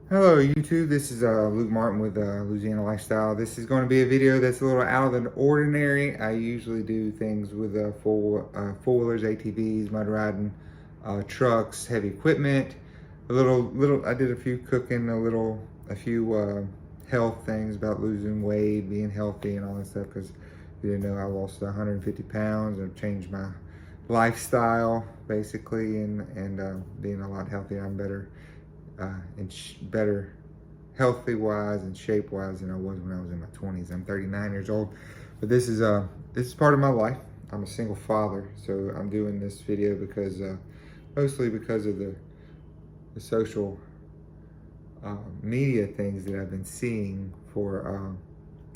Hello YouTube, this is Luke Martin with Louisiana Lifestyle. This is going to be a video that's a little out of the ordinary. I usually do things with four-wheelers, ATVs, mud riding, trucks, heavy equipment. I did a few cooking, a few health things about losing weight, being healthy and all that stuff, because you didn't know I lost 150 pounds. I've changed my lifestyle basically and being a lot healthier. I'm better better healthy wise and shape wise than I was when I was in my 20s. I'm 39 years old, but this is part of my life. I'm a single father, so I'm doing this video because mostly because of the social media things that I've been seeing for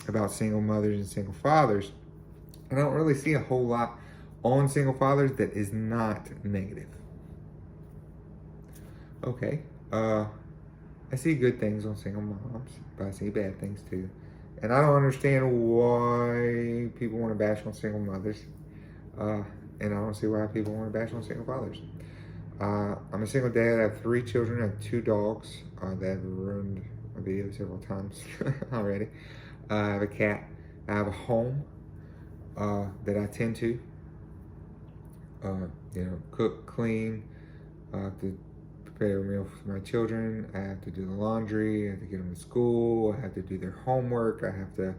about single mothers and single fathers. And I don't really see a whole lot on single fathers that is not negative. Okay. I see good things on single moms, but I see bad things too. And I don't understand why people want to bash on single mothers. And I don't see why people want to bash on single fathers. I'm a single dad. I have 3 children. I have 2 dogs that have ruined my video several times already. I have a cat. I have a home that I tend to. Cook, clean, to prepare a meal for my children. I have to do the laundry. I have to get them to school. I have to do their homework. I have to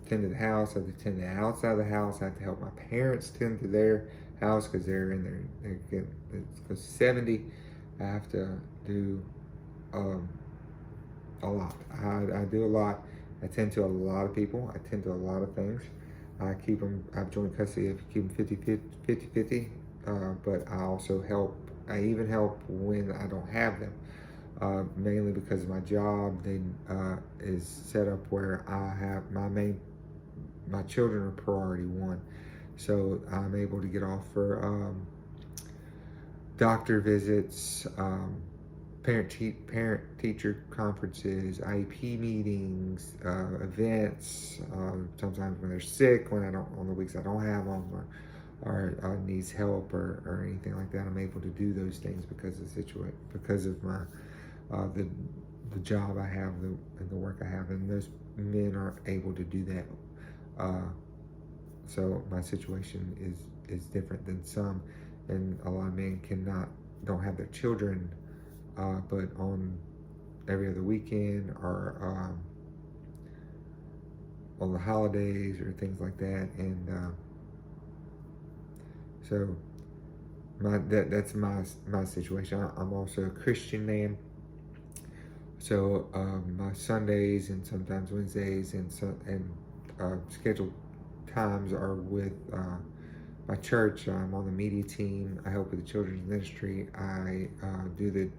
tend to the house. I have to tend to the outside of the house. I have to help my parents tend to their house because they're getting, it's 70. I have to do a lot. I do a lot. I tend to a lot of people. I tend to a lot of things. I've joint custody. I keep them 50-50, but I also help. I even help when I don't have them, mainly because my job is set up where I have my children are priority one. So I'm able to get off for doctor visits, parent-teacher conferences, IEP meetings, events. Sometimes when they're sick, on the weeks I don't have them, or needs help or anything like that, I'm able to do those things because of my the job I have and the work I have, and most men aren't able to do that. So my situation is different than some, and a lot of men don't have their children, but on every other weekend or on the holidays or things like that, and so that's my situation. I'm also a Christian man, so my Sundays and sometimes Wednesdays and scheduled times are with my church. I'm on the media team. I help with the children's ministry. I do the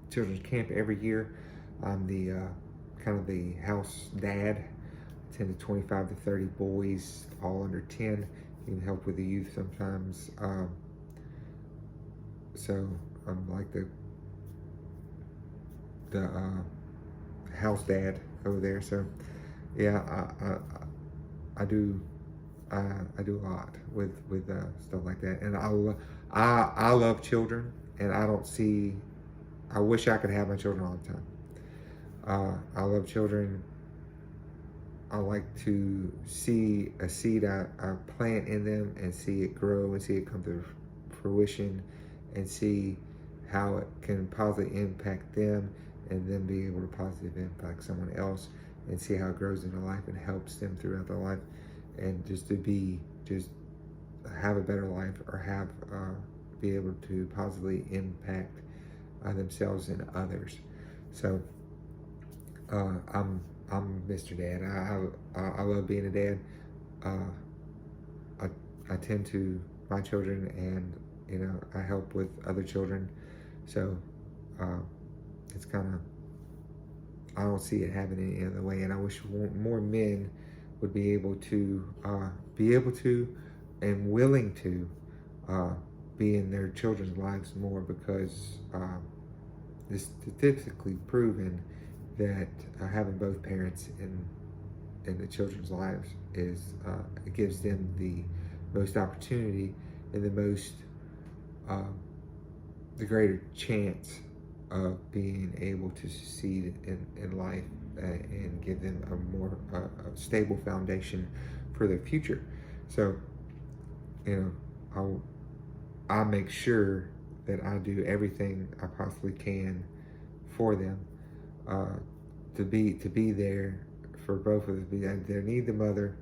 children's camp every year. I'm the kind of the house dad. 10 to 25 to 30 boys, all under 10. Even help with the youth sometimes. So I'm like the house dad over there. So yeah, I do a lot with stuff like that, and I love children, and I wish I could have my children all the time. I love children. I like to see a seed I plant in them and see it grow and see it come to fruition and see how it can positively impact them and then be able to positively impact someone else and see how it grows in their life and helps them throughout their life, and just have a better life or be able to positively impact themselves and others. So I'm Mr. Dad. I love being a dad. I tend to my children, and I help with other children. So it's kind of, I don't see it happening any other way, and I wish more men would be able to and willing to be in their children's lives more, because it's statistically proven that having both parents in the children's lives it gives them the most opportunity and the greater chance of being able to succeed in life, and give them a more a stable foundation for the future. So, I make sure that I do everything I possibly can for them, uh, to be there for both of them. They need the mother,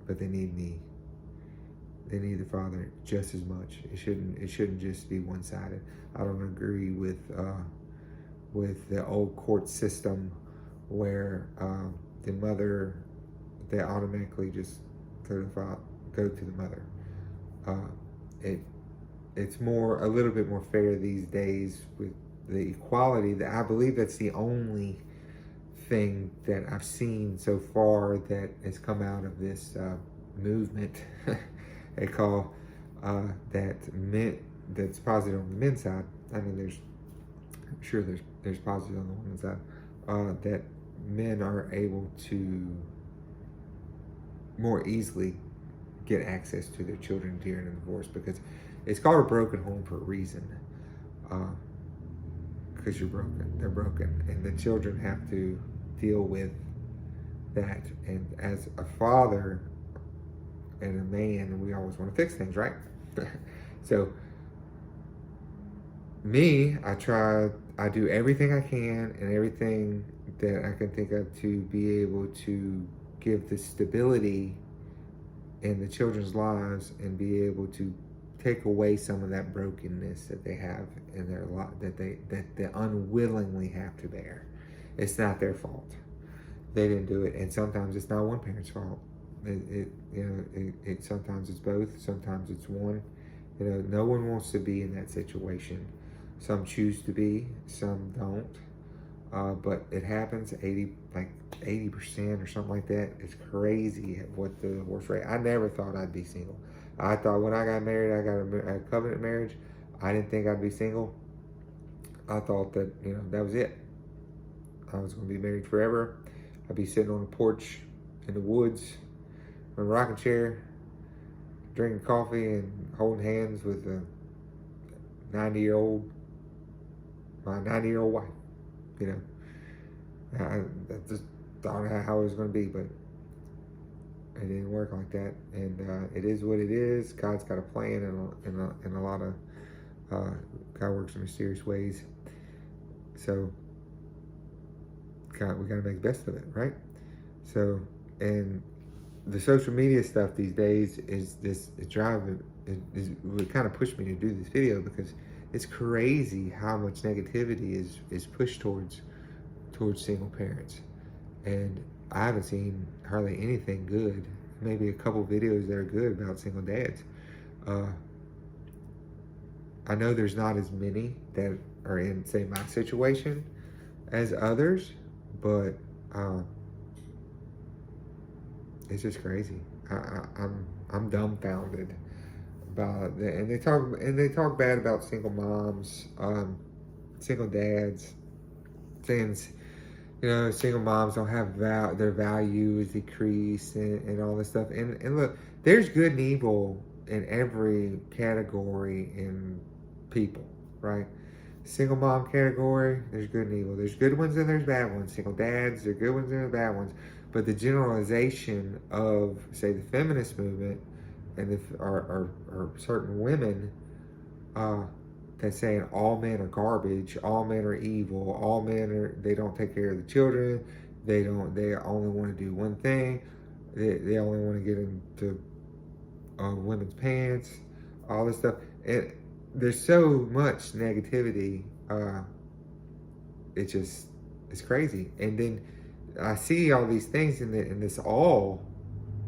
but they need me. They need the father just as much. It shouldn't just be one sided. I don't agree with the old court system where the mother, they automatically just go to the mother. Uh, it it's a little bit more fair these days with the equality. That I believe that's the only thing that I've seen so far that has come out of this movement. They call that men, that's positive on the men's side. I mean, there's positive on the women's side, that men are able to more easily get access to their children during a divorce, because it's called a broken home for a reason. Because they're broken, and the children have to deal with that. And as a father and a man, we always want to fix things, right? So me, I do everything I can and everything that I can think of to be able to give the stability in the children's lives and be able to take away some of that brokenness that they have in their life, that they unwillingly have to bear. It's not their fault. They didn't do it, and sometimes it's not one parent's fault. Sometimes it's both. Sometimes it's one. No one wants to be in that situation. Some choose to be, some don't. But it happens. 80% or something like that. It's crazy what the divorce rate. I never thought I'd be single. I thought when I got married, I got a covenant marriage. I didn't think I'd be single. I thought that that was it. I was going to be married forever. I'd be sitting on a porch in the woods, in a rocking chair, drinking coffee and holding hands with my 90-year-old wife. I just thought how it was going to be, but it didn't work like that. And it is what it is. God's got a plan, and a lot of God works in mysterious ways. So we got to make the best of it, right? So, and the social media stuff these days is what kind of pushed me to do this video, because it's crazy how much negativity is pushed towards single parents. And I haven't seen hardly anything good. Maybe a couple videos that are good about single dads. I know there's not as many that are in, say, my situation as others, but it's just crazy. I'm dumbfounded about it. And they talk bad about single moms, single dads, saying single moms don't have their value is decreased, and all this stuff. And look, there's good and evil in every category in people, right? Single mom category, there's good and evil. There's good ones and there's bad ones. Single dads, there's good ones and there's bad ones. But the generalization of, say, the feminist movement and or certain women that's saying all men are garbage, all men are evil, all men they don't take care of the children, they only want to do one thing, they only want to get into women's pants, all this stuff. There's so much negativity. It's crazy. And then I see all these things in this all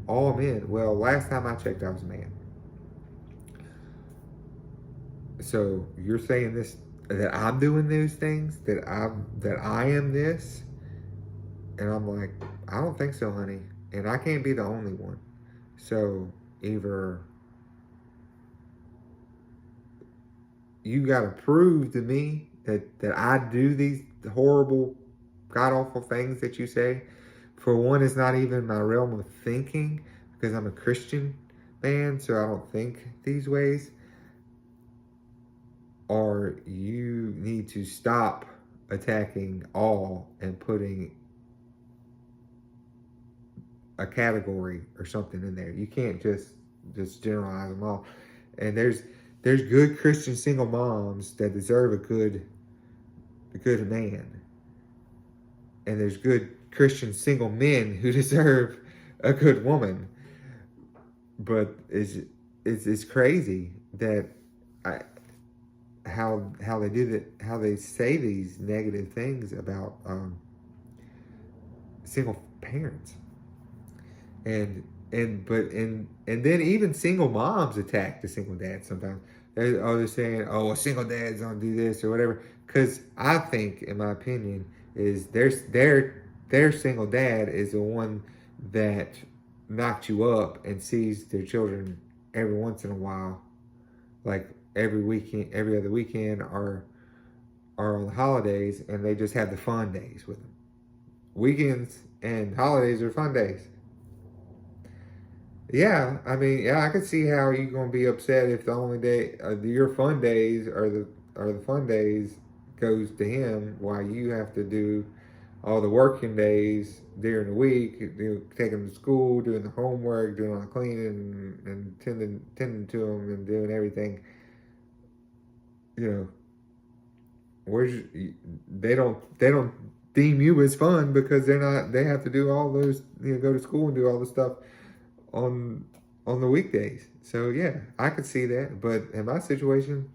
men. Well, last time I checked, I was a man. So you're saying that I'm doing those things, that I am this, and I'm like, I don't think so, honey. And I can't be the only one. So either you got to prove to me that I do these horrible, god-awful things that you say. For one, it's not even my realm of thinking, because I'm a Christian man, so I don't think these ways. Or you need to stop attacking all and putting a category or something in there. You can't just generalize them all. And there's good Christian single moms that deserve a good man, and there's good Christian single men who deserve a good woman. But it's crazy that I how they do that, how they say these negative things about single parents, and then even single moms attack the single dads sometimes. They're saying, oh, well, single dads don't do this or whatever. Because I think, in my opinion, is their single dad is the one that knocked you up and sees their children every once in a while, like every weekend, every other weekend, or on the holidays, and they just have the fun days with them. Weekends and holidays are fun days. Yeah, I mean, yeah, I could see how you're gonna be upset if the only day your fun days are the fun days goes to him, while you have to do all the working days during the week, taking them to school, doing the homework, doing all the cleaning, and tending to them, and doing everything. You know, where's they don't deem you as fun because they have to do all those, go to school and do all the stuff on the weekdays. So yeah, I could see that. But in my situation,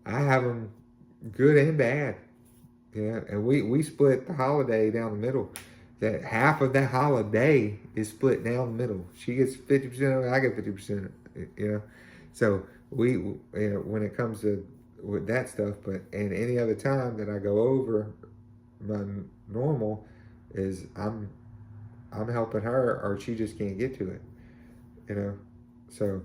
I have them good and bad. Yeah, and we split the holiday down the middle. That half of that holiday is split down the middle. She gets 50% of it. I get 50%. So when it comes to with that stuff, and any other time that I go over my normal, is I'm helping her, or she just can't get to it. So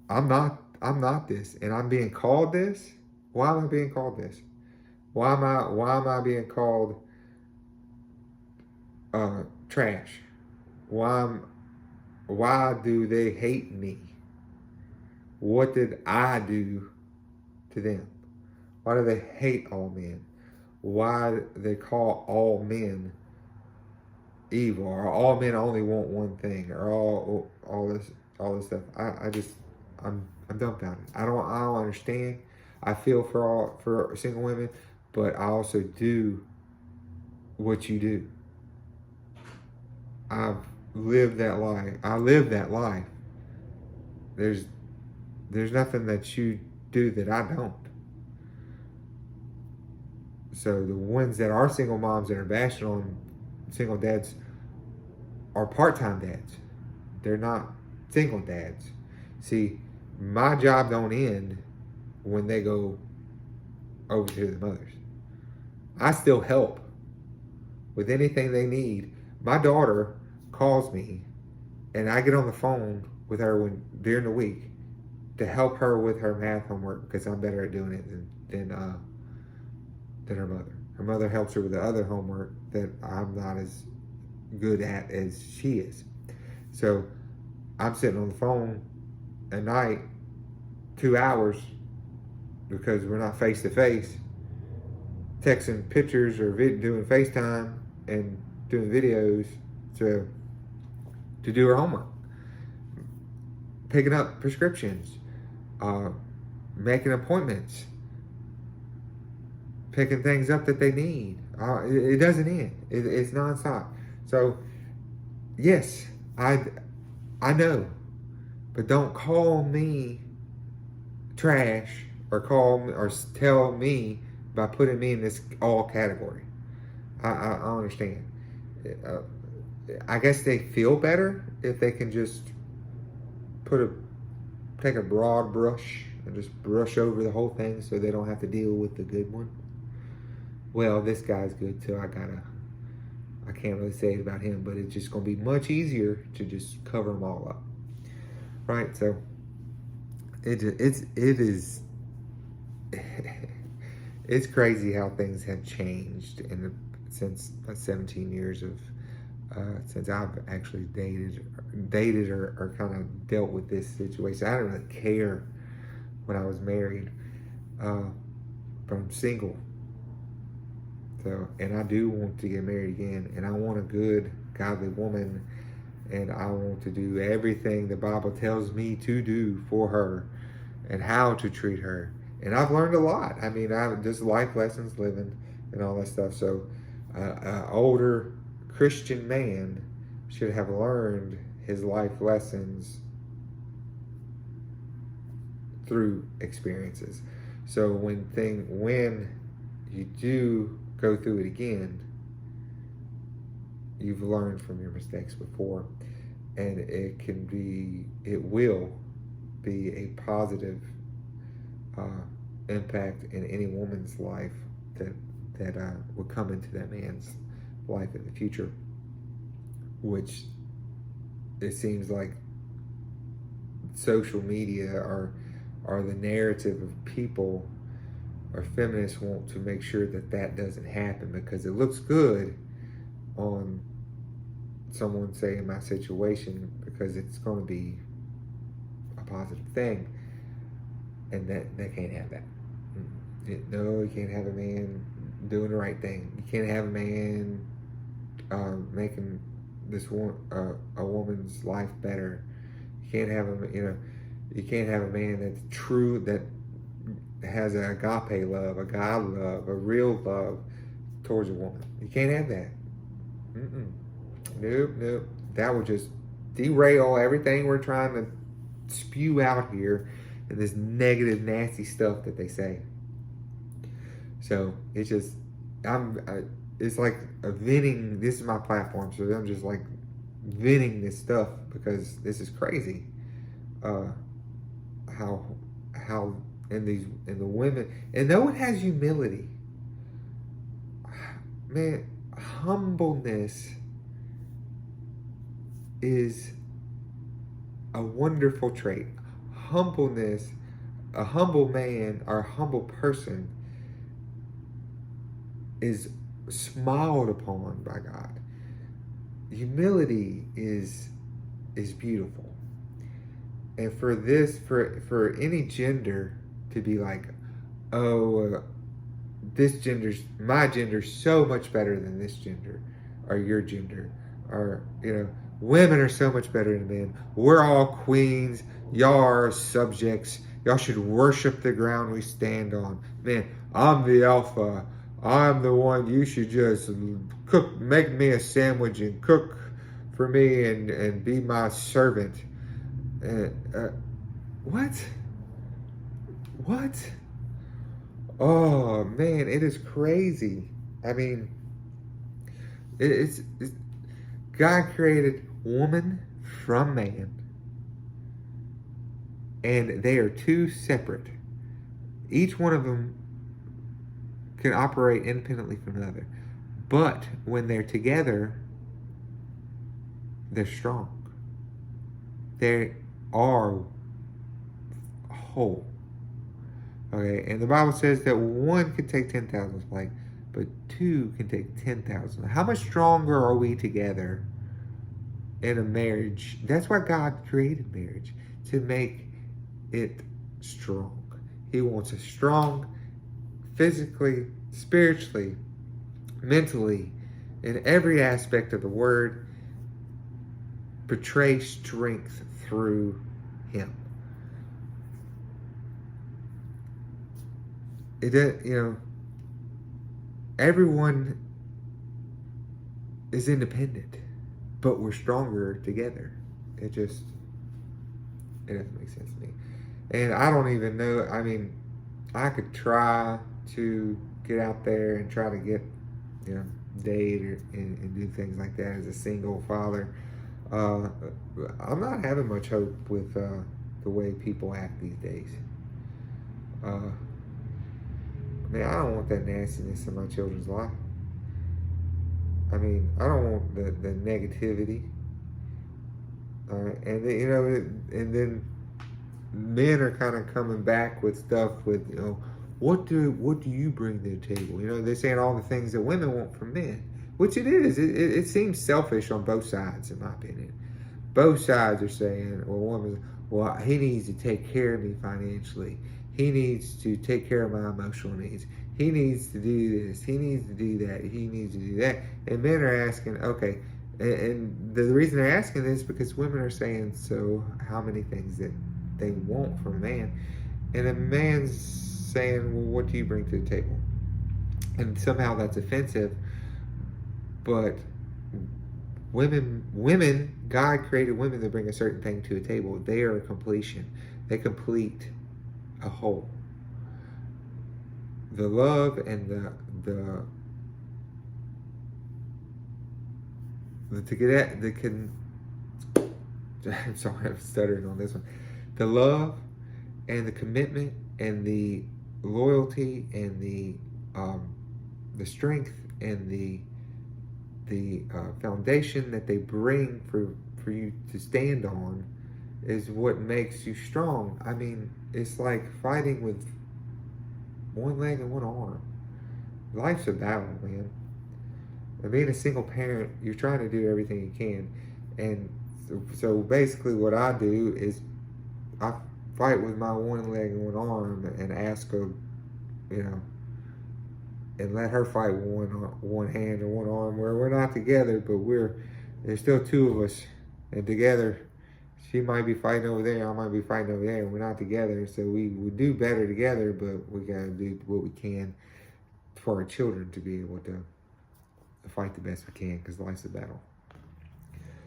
I'm not this, and I'm being called this. Why am I being called this? Why am I being called trash? Why do they hate me? What did I do to them? Why do they hate all men? Why do they call all men evil, or all men only want one thing, or all this stuff? I'm dumbfounded. I don't understand. I feel for single women, but I also do what you do. I've lived that life. I live that life. There's nothing that you do that I don't. So the ones that are single moms that are bashing on single dads are part-time dads. They're not single dads. See, my job don't end when they go over to the mothers. I still help with anything they need. My daughter calls me, and I get on the phone with her during the week to help her with her math homework, because I'm better at doing it than her mother. Her mother helps her with the other homework that I'm not as good at as she is. So I'm sitting on the phone at night 2 hours, because we're not face to face, texting pictures or doing FaceTime and doing videos to do her homework, picking up prescriptions, making appointments, picking things up that they need. It doesn't end. It's nonstop. So yes, I know, but don't call me trash, or tell me by putting me in this all category. I understand. I guess they feel better if they can just take a broad brush and just brush over the whole thing, so they don't have to deal with the good one. Well, this guy's good too. I can't really say it about him, but it's just going to be much easier to just cover them all up, right? So it is it's crazy how things have changed since 17 years of since I've actually dated or kind of dealt with this situation. I didn't really care when I was married, but I'm single. So, and I do want to get married again, and I want a good, godly woman, and I want to do everything the Bible tells me to do for her, and how to treat her. And I've learned a lot. I mean, I've just life lessons living and all that stuff. So, an older Christian man should have learned his life lessons through experiences. So when you do go through it again, you've learned from your mistakes before, and it will be a positive impact in any woman's life that will come into that man's life in the future, which it seems like social media are the narrative of people, or feminists want to make sure that doesn't happen, because it looks good on someone saying my situation, because it's going to be a positive thing, and they can't have that. No, you can't have a man doing the right thing. You can't have a man making a woman's life better. You can't have you can't have a man that's true, that has an agape love, a God love, a real love towards a woman. You can't have that. Nope. That would just derail everything we're trying to spew out here, and this negative, nasty stuff that they say. So it's just, it's like a venting. This is my platform, so I'm just like venting this stuff, because this is crazy. How in the women, and no one has humility. Man, humbleness is a wonderful trait. Humbleness, a humble man or a humble person is smiled upon by God. Humility is beautiful. And for any gender to be like, oh, my gender's so much better than this gender, or your gender, or women are so much better than men. We're all queens. Y'all are subjects. Y'all should worship the ground we stand on. Man, I'm the alpha. I'm the one. You should just make me a sandwich and cook for me and be my servant. What? Oh man, it is crazy. I mean, it's God created woman from man, and they are two separate. Each one of them can operate independently from another, but when they're together, they're strong. They are whole. Okay, and the Bible says that one can take 10,000 flight, but two can take 10,000. How much stronger are we together in a marriage? That's why God created marriage, to make it strong. He wants us strong physically, spiritually, mentally, in every aspect of the word. Portray strength through Him. Everyone is independent, but we're stronger together. It doesn't make sense to me. And I don't even know, I mean, I could try to get out there and try to get, date and do things like that as a single father. I'm not having much hope with the way people act these days. Man, I don't want that nastiness in my children's life. I mean, I don't want the negativity. And and then men are kind of coming back with stuff with, what do you bring to the table? They're saying all the things that women want from men, which it is. It seems selfish on both sides, in my opinion. Both sides are saying, well, he needs to take care of me financially. He needs to take care of my emotional needs. He needs to do this. He needs to do that. He needs to do that. And men are asking, okay, and the reason they're asking this is because women are saying, so how many things that they want from a man? And a man's saying, well, what do you bring to the table? And somehow that's offensive. But women, God created women to bring a certain thing to a table. They are a completion. They complete a whole. The love and to get at the can. I'm sorry, I'm stuttering on this one. The love and the commitment and the loyalty and the strength and the foundation that they bring for you to stand on is what makes you strong. I mean, it's like fighting with one leg and one arm. Life's a battle, man. And being a single parent, you're trying to do everything you can. And so basically what I do is I fight with my one leg and one arm and ask her, you know, and let her fight with one hand and one arm, where we're not together, but there's still two of us. And together, she might be fighting over there, I might be fighting over there, and we're not together. So we do better together, but we gotta do what we can for our children to be able to fight the best we can, because life's a battle.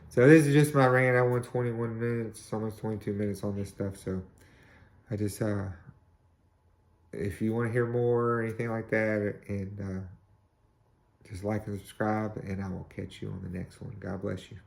So this is just my rant. I went 21 minutes, almost 22 minutes on this stuff. So I just, if you want to hear more or anything like that, and just like and subscribe, and I will catch you on the next one. God bless you.